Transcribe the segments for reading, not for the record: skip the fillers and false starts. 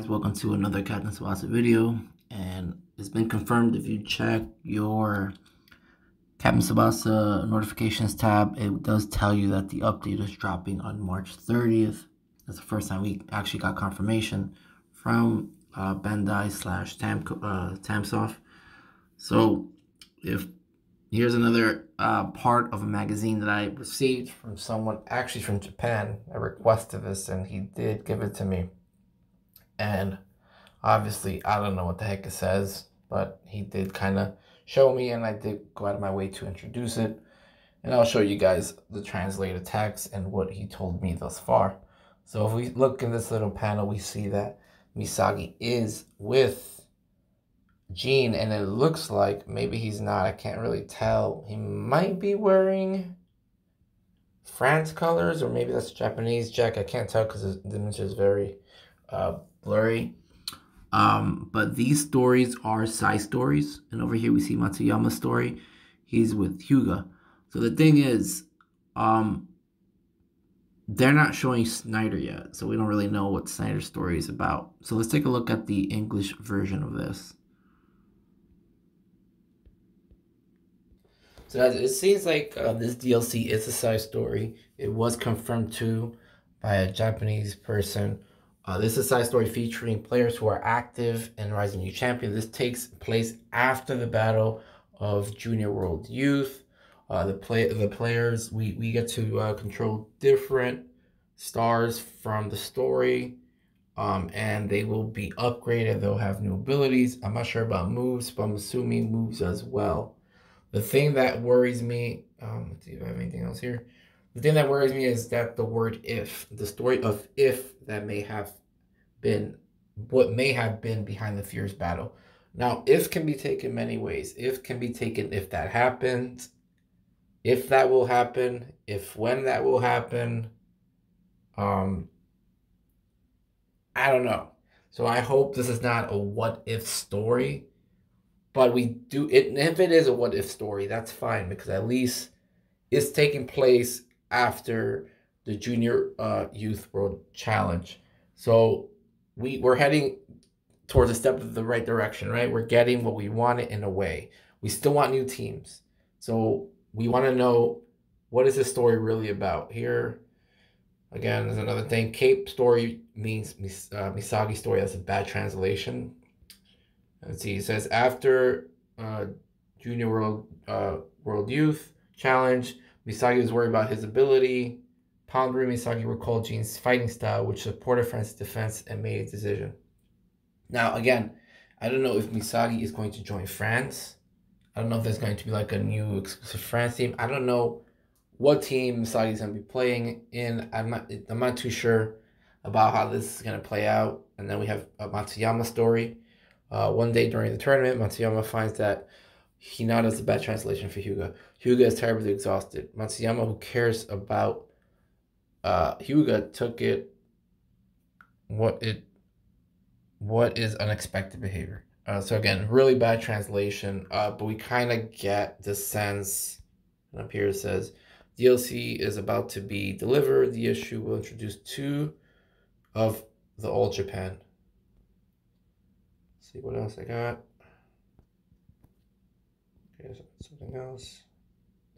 Guys, welcome to another Captain Tsubasa video, and it's been confirmed. If you check your Captain Tsubasa notifications tab, it does tell you that the update is dropping on March 30th. That's the first time we actually got confirmation from Bandai slash Tamsoft. So if here's another part of a magazine that I received from someone actually from Japan. I requested this and he did give it to me. And obviously, I don't know what the heck it says, but he did kind of show me, and I did go out of my way to introduce it. And I'll show you guys the translated text and what he told me thus far. So if we look in this little panel, we see that Misagi is with Jean, and it looks like maybe he's not. I can't really tell. He might be wearing France colors, or maybe that's Japanese Jack. I can't tell because the image is very blurry. But these stories are side stories, and over here we see Matsuyama's story. He's with Hyuga. So the thing is, they're not showing Snyder yet, so we don't really know what Snyder's story is about. So let's take a look at the English version of this. So it seems like this DLC is a side story. It was confirmed too by a Japanese person. This is a side story featuring players who are active in Rising New Champion. This takes place after the battle of Junior World Youth. The players, we get to control different stars from the story. And they will be upgraded. They'll have new abilities. I'm not sure about moves, but I'm assuming moves as well. The thing that worries me, let's see if I have anything else here. The thing that worries me is that the word if, the story of if that may have been, what may have been behind the Fierce battle. Now, if can be taken many ways. If can be taken if that happens, if that will happen, if when that will happen. I don't know. So I hope this is not a what if story. But we do it. If it is a what if story, that's fine, because at least it's taking place after the Junior Youth World Challenge. So we're heading towards a step of the right direction, right? We're getting what we wanted in a way. We still want new teams. So we want to know, what is this story really about? Here, again, is another thing. Cape story means Misagi story. That's a bad translation. Let's see, it says after Junior World Youth Challenge, Misagi was worried about his ability. Pondering, Misagi recalled Jean's fighting style, which supported France's defense, and made a decision. Now, again, I don't know if Misagi is going to join France. I don't know if there's going to be like a new exclusive France team. I don't know what team Misagi is going to be playing in. I'm not too sure about how this is going to play out. And then we have a Matsuyama story. One day during the tournament, Matsuyama finds that Hinata is a bad translation for Hyuga. Hyuga is terribly exhausted. Matsuyama, who cares about Hyuga, took it. What is unexpected behavior? So again, really bad translation. But we kind of get the sense. And up here it says, DLC is about to be delivered. The issue will introduce 2 of the All Japan. See what else I got. Okay, something else.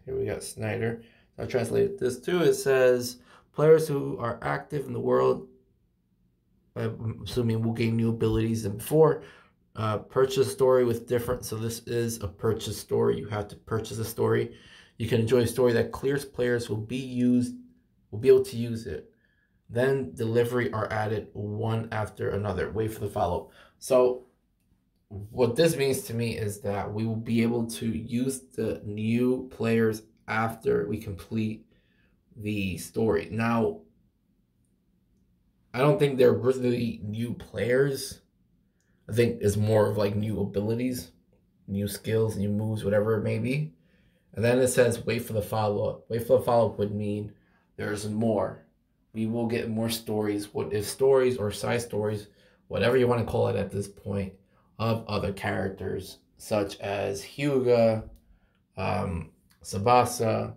Here we got Snyder. I translated this too. It says players who are active in the world, I'm assuming, will gain new abilities than before. Purchase story with different. So this is a purchase story. You have to purchase a story. You can enjoy a story that clears players will be able to use it. Then delivery are added one after another. Wait for the follow-up. So what this means to me is that we will be able to use the new players after we complete the story. Now, I don't think they're really new players. I think it's more of like new abilities, new skills, new moves, whatever it may be. And then it says, wait for the follow-up. Wait for the follow-up would mean there's more. We will get more stories, what if stories or side stories, whatever you want to call it at this point, of other characters, such as Hyuga, Tsubasa,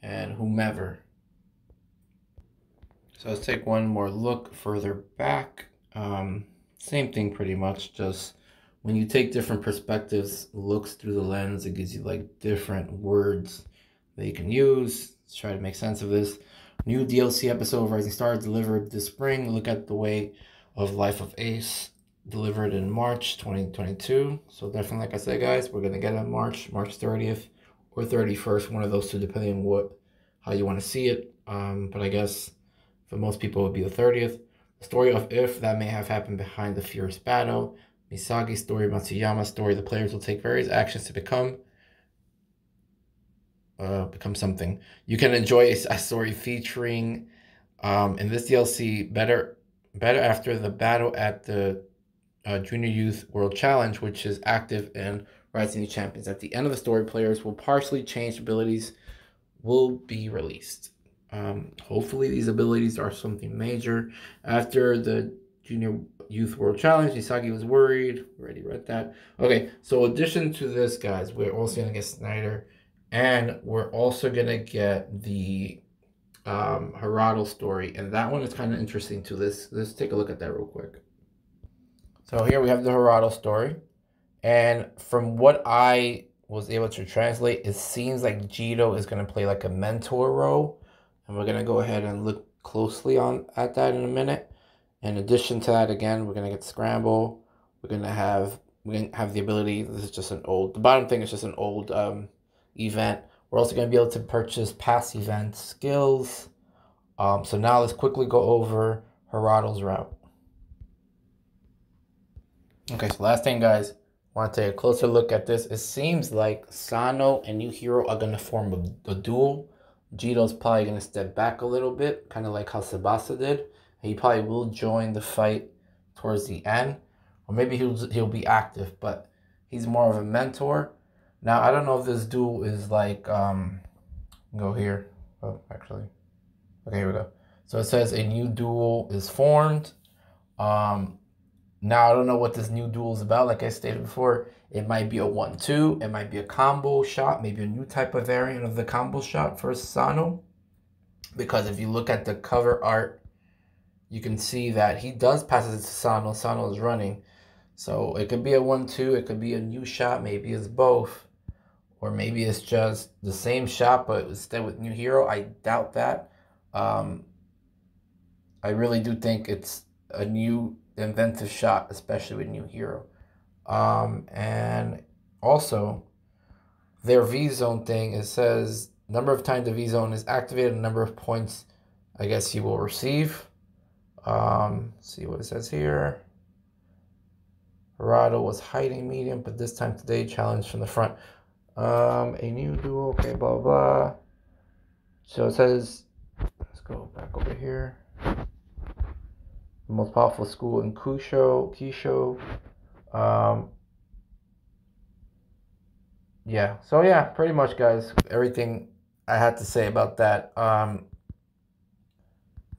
and whomever. So let's take one more look further back. Same thing pretty much, just when you take different perspectives, looks through the lens, it gives you like different words that you can use. Let's try to make sense of this. New DLC episode of Rising Star delivered this spring. Look at the way of Life of Ace, delivered in March 2022. So definitely, like I said, guys, we're gonna get it on March 30th or 31st, one of those two, depending on how you want to see it. But I guess for most people it would be the 30th. The story of If that may have happened behind the fierce battle. Misagi's story, Matsuyama's story. The players will take various actions to become something. You can enjoy a story featuring in this DLC better after the battle at the Junior Youth World Challenge, which is active in Rising New Champions. At the end of the story, players will partially change abilities will be released. Hopefully these abilities are something major. After the Junior Youth World Challenge, Misagi was worried. Already read that. Okay, so addition to this, guys, we're also going to get Snyder. And we're also going to get the Harado story. And that one is kind of interesting too. Let's take a look at that real quick. So here we have the Harado story. And from what I was able to translate, it seems like Jito is going to play like a mentor role. And we're going to go ahead and look closely at that in a minute. In addition to that, again, we're going to get Scramble. We're going to have the ability. This is just the bottom thing is just an old event. We're also going to be able to purchase past event skills. So now let's quickly go over Harado's route. Okay, so last thing, guys, want to take a closer look at this. It seems like Sano and New Hero are going to form a duel. Jito's probably going to step back a little bit, kind of like how Tsubasa did. He probably will join the fight towards the end. Or maybe he'll be active, but he's more of a mentor. Now, I don't know if this duel is like, go here. Oh, actually. Okay, here we go. So it says a new duel is formed. Now, I don't know what this new duel is about. Like I stated before, it might be a 1-2. It might be a combo shot. Maybe a new type of variant of the combo shot for Sano. Because if you look at the cover art, you can see that he does pass it to Sano. Sano is running. So it could be a 1-2. It could be a new shot. Maybe it's both. Or maybe it's just the same shot, but instead with New Hero. I doubt that. I really do think it's a new inventive shot, especially with New Hero. And also, their V-Zone thing, it says number of times the V-Zone is activated, number of points, I guess, he will receive. See what it says here. Harado was hiding medium, but this time today, challenge from the front. A new duel, okay, blah, blah. So it says, let's go back over here. The most powerful school in Kisho. Yeah, so yeah, pretty much, guys, everything I had to say about that.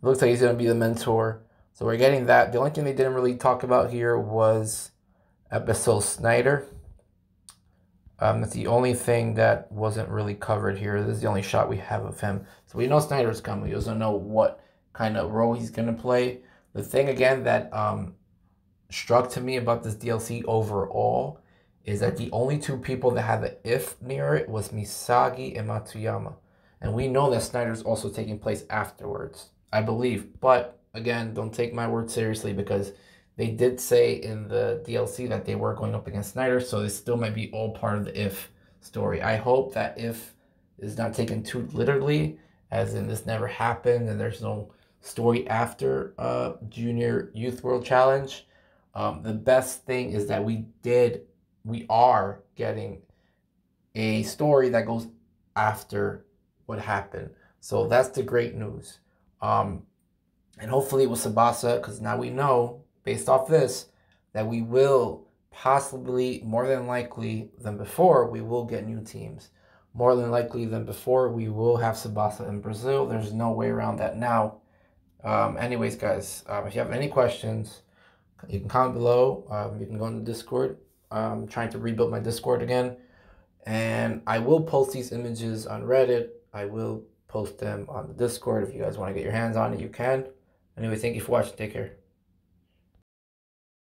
Looks like he's going to be the mentor. So we're getting that. The only thing they didn't really talk about here was episode Snyder. That's the only thing that wasn't really covered here. This is the only shot we have of him. So we know Snyder's coming. We also know what kind of role he's going to play. The thing, again, that struck to me about this DLC overall is that the only two people that had the if near it was Misagi and Matsuyama. And we know that Snyder's also taking place afterwards, I believe. But, again, don't take my word seriously because they did say in the DLC that they were going up against Snyder, so this still might be all part of the if story. I hope that if is not taken too literally, as in this never happened and there's no story after Junior Youth World Challenge. The best thing is that we are getting a story that goes after what happened. So that's the great news. And hopefully with Tsubasa, because now we know, based off this, that we will possibly, more than likely than before, we will get new teams. More than likely than before, we will have Tsubasa in Brazil. There's no way around that now. Anyways, guys, if you have any questions, you can comment below. You can go in the Discord. I'm trying to rebuild my Discord again. And I will post these images on Reddit. I will post them on the Discord. If you guys want to get your hands on it, you can. Anyway, thank you for watching. Take care.